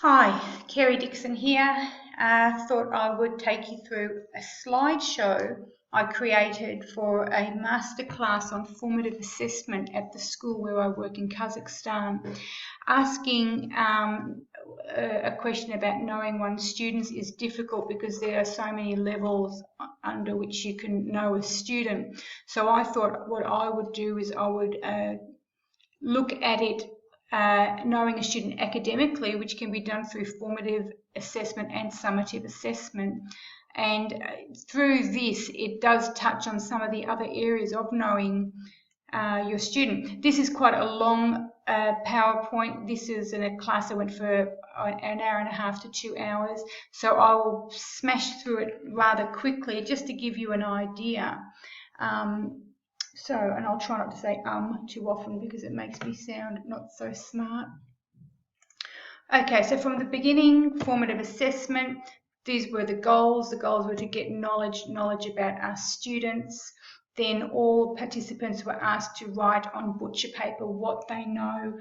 Hi, Kerry Dixon here. Thought I would take you through a slideshow I created for a masterclass on formative assessment at the school where I work in Kazakhstan, asking a question about knowing one's students is difficult because there are so many levels under which you can know a student. So I thought what I would do is I would look at it knowing a student academically, which can be done through formative assessment and summative assessment. And through this, it does touch on some of the other areas of knowing your student. This is quite a long PowerPoint. This is in a class I went for an hour and a half to 2 hours. So I will smash through it rather quickly just to give you an idea. And I'll try not to say too often because it makes me sound not so smart. Okay, so from the beginning, formative assessment, these were the goals. The goals were to get knowledge about our students. Then all participants were asked to write on butcher paper what they know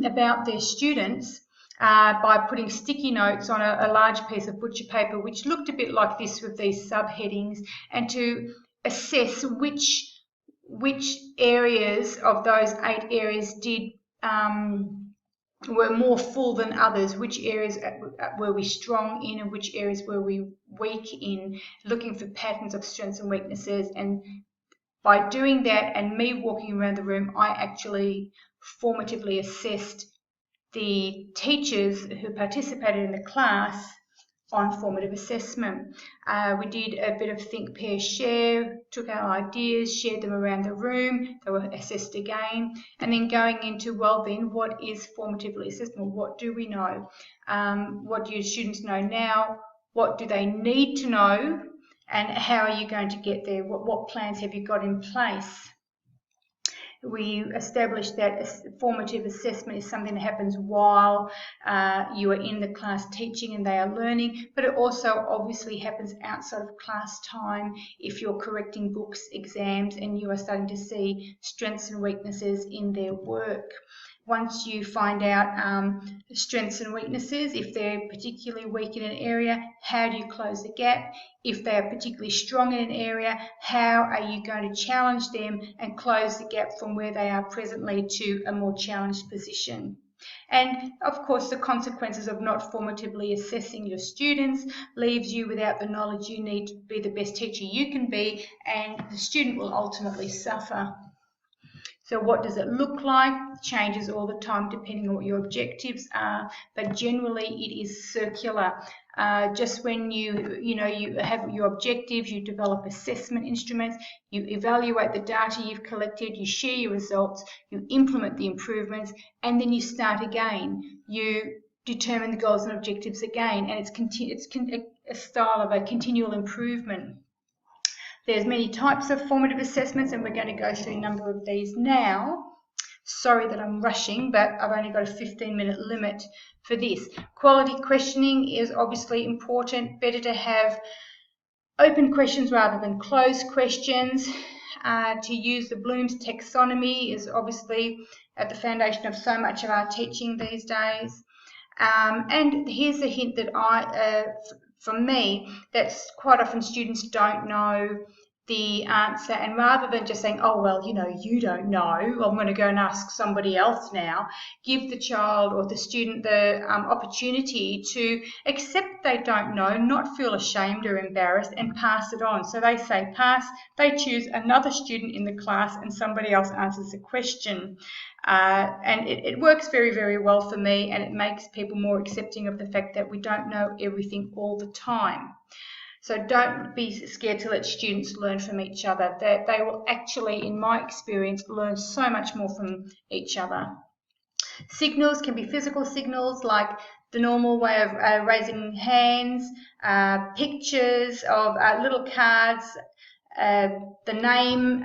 about their students by putting sticky notes on a large piece of butcher paper, which looked a bit like this with these subheadings, and to assess which areas of those 8 areas were more full than others, which areas were we strong in and which areas were we weak in, looking for patterns of strengths and weaknesses. And by doing that and me walking around the room, I actually formatively assessed the teachers who participated in the class on formative assessment. We did a bit of think, pair, share, took our ideas, shared them around the room, they were assessed again, and then going into, well then, what is formatively assessed? What do we know? What do your students know now? What do they need to know? And how are you going to get there? What plans have you got in place? We established that formative assessment is something that happens while you are in the class teaching and they are learning, but it also obviously happens outside of class time if you're correcting books, exams, and you are starting to see strengths and weaknesses in their work. Once you find out strengths and weaknesses, if they're particularly weak in an area, how do you close the gap? If they are particularly strong in an area, how are you going to challenge them and close the gap from where they are presently to a more challenged position? And of course, the consequences of not formatively assessing your students leaves you without the knowledge you need to be the best teacher you can be, and the student will ultimately suffer. So what does it look like? It changes all the time depending on what your objectives are, but generally it is circular. Just when you have your objectives, you develop assessment instruments, you evaluate the data you've collected, you share your results, you implement the improvements, and then you start again. You determine the goals and objectives again, and it's a style of a continual improvement. There's many types of formative assessments, and we're going to go through a number of these now. Sorry that I'm rushing, but I've only got a 15-minute limit for this. Quality questioning is obviously important. Better to have open questions rather than closed questions. To use the Bloom's taxonomy is obviously at the foundation of so much of our teaching these days. And here's a hint that from me, that's quite often students don't know the answer, and rather than just saying, oh, well, you don't know, I'm going to go and ask somebody else now, give the child or the student the opportunity to accept they don't know, not feel ashamed or embarrassed, and pass it on. So they say pass, they choose another student in the class and somebody else answers the question. And it works very, very well for me, and it makes people more accepting of the fact that we don't know everything all the time. So don't be scared to let students learn from each other. They will actually, in my experience, learn so much more from each other. Signals can be physical signals like the normal way of raising hands, pictures of little cards, the name,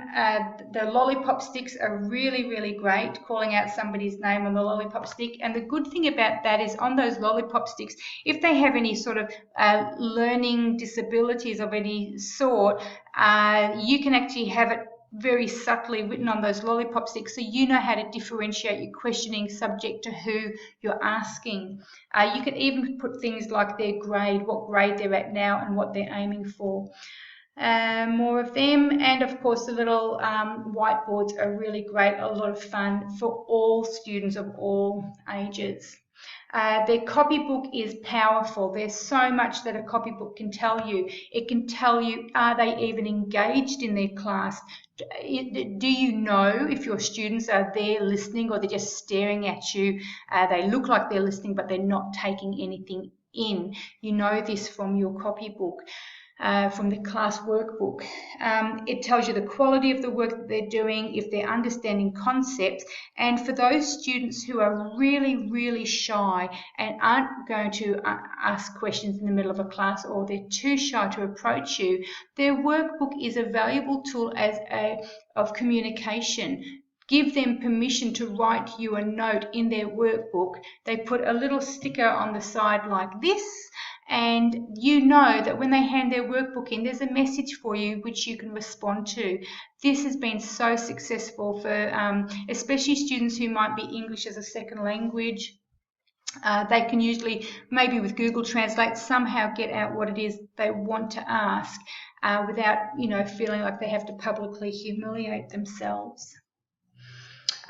the lollipop sticks are really, really great, calling out somebody's name on the lollipop stick. And the good thing about that is on those lollipop sticks, if they have any sort of learning disabilities of any sort, you can actually have it very subtly written on those lollipop sticks, so you know how to differentiate your questioning subject to who you're asking. You can even put things like their grade, what grade they're at now and what they're aiming for. More of them, and of course the little whiteboards are really great, a lot of fun for all students of all ages. Their copybook is powerful. There's so much that a copybook can tell you. It can tell you, are they even engaged in their class? Do you know if your students are there listening or they're just staring at you? They look like they're listening, but they're not taking anything in. You know this from your copybook. From the class workbook. It tells you the quality of the work that they're doing, if they're understanding concepts, and for those students who are really, really shy and aren't going to ask questions in the middle of a class, or they're too shy to approach you, their workbook is a valuable tool of communication. Give them permission to write you a note in their workbook. They put a little sticker on the side like this, and you know that when they hand their workbook in, there's a message for you which you can respond to. This has been so successful for especially students who might be English as a second language. They can usually, maybe with Google Translate, somehow get out what it is they want to ask without, feeling like they have to publicly humiliate themselves.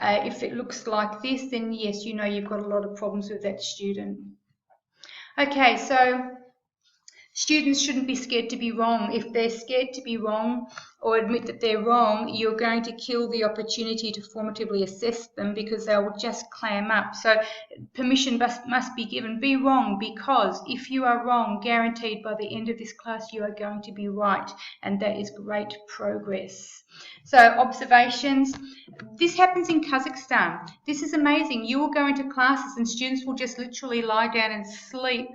If it looks like this, then yes, you've got a lot of problems with that student. Okay, so students shouldn't be scared to be wrong. If they're scared to be wrong or admit that they're wrong, you're going to kill the opportunity to formatively assess them, because they will just clam up. So permission must be given. Be wrong, because if you are wrong, guaranteed by the end of this class you are going to be right, and that is great progress. So observations. This happens in Kazakhstan. This is amazing. You will go into classes and students will just literally lie down and sleep.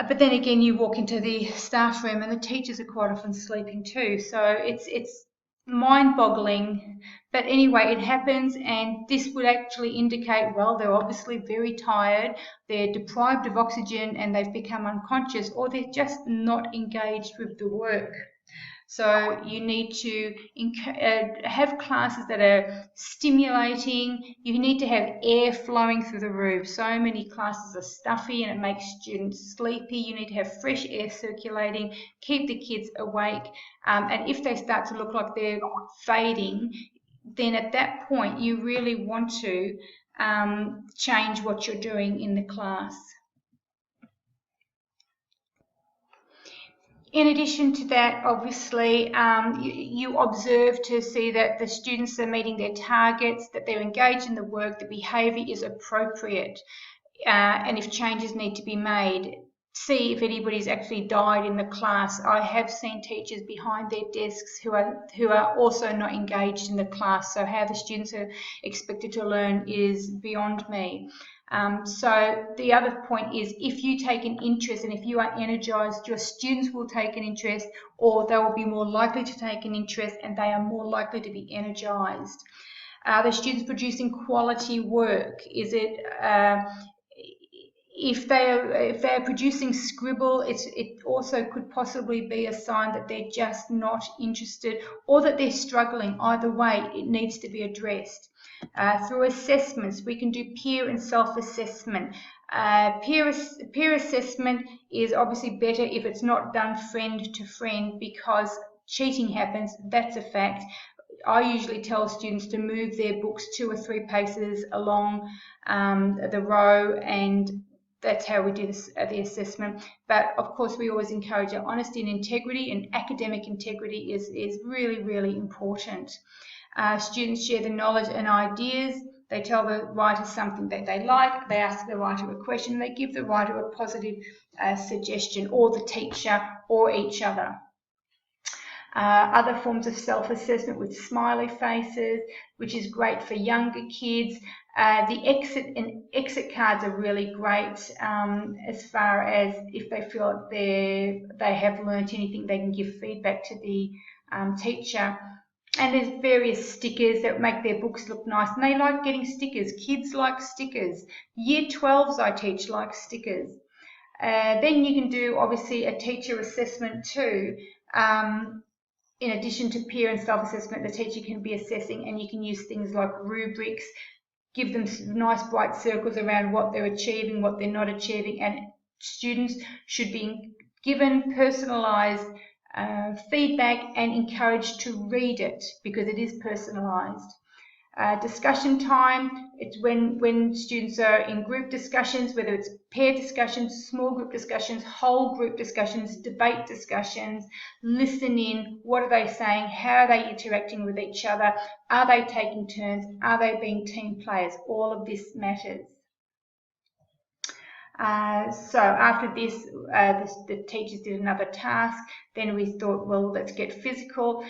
But then again, you walk into the staff room and the teachers are quite often sleeping too. So it's mind-boggling. But anyway, it happens, and this would actually indicate, well, they're obviously very tired, they're deprived of oxygen and they've become unconscious, or they're just not engaged with the work. So you need to have classes that are stimulating. You need to have air flowing through the room. So many classes are stuffy and it makes students sleepy. You need to have fresh air circulating, keep the kids awake. And if they start to look like they're fading, then at that point you really want to change what you're doing in the class. In addition to that, obviously, you observe to see that the students are meeting their targets, that they're engaged in the work, the behaviour is appropriate, and if changes need to be made. See if anybody's actually died in the class. I have seen teachers behind their desks who are also not engaged in the class, so how the students are expected to learn is beyond me. So the other point is, if you take an interest and if you are energized, your students will take an interest, or they will be more likely to take an interest, and they are more likely to be energized. The students producing quality work. Is it if they're producing scribble, it also could possibly be a sign that they're just not interested, or that they're struggling. Either way, it needs to be addressed. Through assessments, we can do peer and self-assessment. Peer assessment is obviously better if it's not done friend to friend, because cheating happens, that's a fact. I usually tell students to move their books 2 or 3 paces along the row, and that's how we do the assessment. But of course, we always encourage our honesty and integrity, and academic integrity is really, really important. Students share the knowledge and ideas. They tell the writer something that they like. They ask the writer a question. They give the writer a positive suggestion, or the teacher, or each other. Other forms of self-assessment with smiley faces, which is great for younger kids. The exit cards are really great as far as if they feel they have learnt anything, they can give feedback to the teacher. And there's various stickers that make their books look nice, and they like getting stickers. Kids like stickers. Year 12s I teach like stickers. Then you can do obviously a teacher assessment too. in addition to peer and self-assessment, the teacher can be assessing, and you can use things like rubrics, give them nice bright circles around what they're achieving, what they're not achieving, and students should be given personalised feedback and encouraged to read it because it is personalised. Discussion time, it's when students are in group discussions, whether it's pair discussions, small group discussions, whole group discussions, debate discussions, listen in, what are they saying, how are they interacting with each other, are they taking turns, are they being team players, all of this matters. So after this, the teachers did another task. Then we thought, well, let's get physical,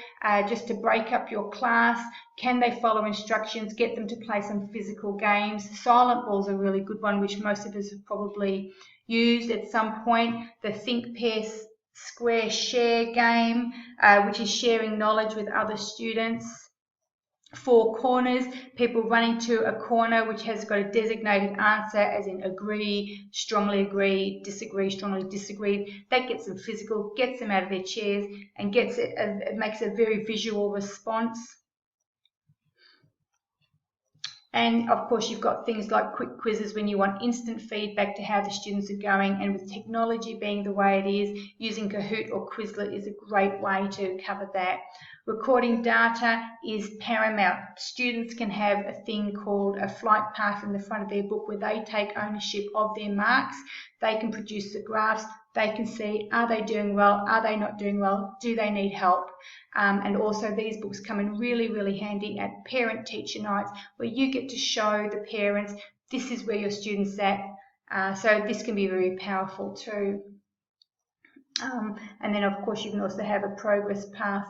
just to break up your class. Can they follow instructions? Get them to play some physical games. Silent ball's a really good one, which most of us have probably used at some point. The Think, Pair, Square, Share game, which is sharing knowledge with other students. 4 corners, people running to a corner which has got a designated answer, as in agree, strongly agree, disagree, strongly disagree. That gets them physical, gets them out of their chairs, and it makes a very visual response. And of course, you've got things like quick quizzes when you want instant feedback to how the students are going. And with technology being the way it is, using Kahoot or Quizlet is a great way to cover that. Recording data is paramount. Students can have a thing called a flight path in the front of their book where they take ownership of their marks. They can produce the graphs. They can see, are they doing well? Are they not doing well? Do they need help? And also these books come in really, really handy at parent-teacher nights where you get to show the parents, this is where your student's at. So this can be very powerful too. And then of course you can also have a progress path,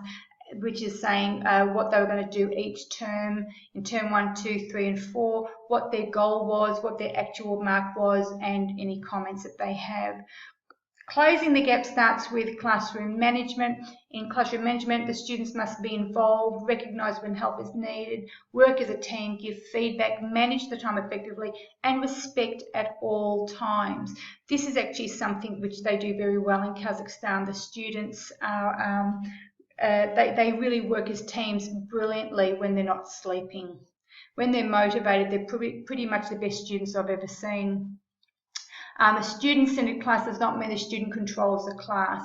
which is saying what they were going to do each term, in term 1, 2, 3 and 4, what their goal was, what their actual mark was, and any comments that they have. Closing the gap starts with classroom management. In classroom management, the students must be involved, recognise when help is needed, work as a team, give feedback, manage the time effectively, and respect at all times. This is actually something which they do very well in Kazakhstan. The students are they really work as teams brilliantly when they're not sleeping. When they're motivated, they're pretty much the best students I've ever seen. A student-centered class does not mean the student controls the class.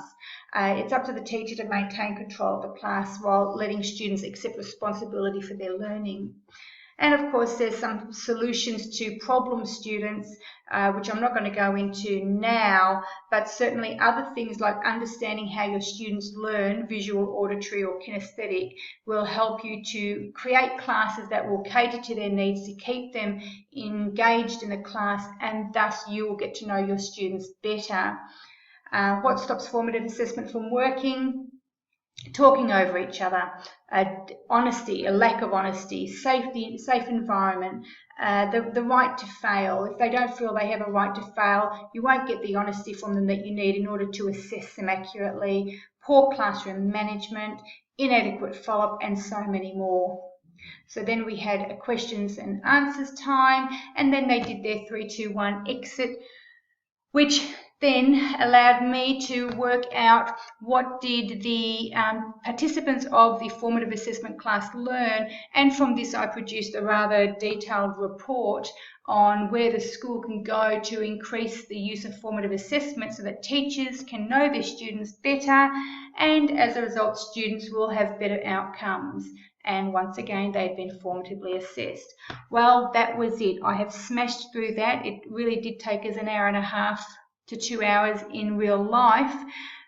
It's up to the teacher to maintain control of the class while letting students accept responsibility for their learning. And of course, there's some solutions to problem students, which I'm not going to go into now, but certainly other things like understanding how your students learn, visual, auditory, or kinesthetic, will help you to create classes that will cater to their needs to keep them engaged in the class, and thus you will get to know your students better. What stops formative assessment from working? Talking over each other, honesty, a lack of honesty, safety, safe environment, the right to fail. If they don't feel they have a right to fail, you won't get the honesty from them that you need in order to assess them accurately. Poor classroom management, inadequate follow-up, and so many more. So then we had a questions and answers time, and then they did their 3, 2, 1 exit, which then allowed me to work out what did the participants of the formative assessment class learn, and from this I produced a rather detailed report on where the school can go to increase the use of formative assessment so that teachers can know their students better, and as a result students will have better outcomes. And once again, they've been formatively assessed. Well, that was it. I have smashed through that. It really did take us an hour and a half to 2 hours in real life,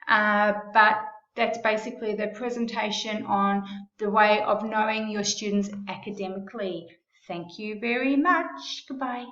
but that's basically the presentation on the way of knowing your students academically. Thank you very much. Goodbye.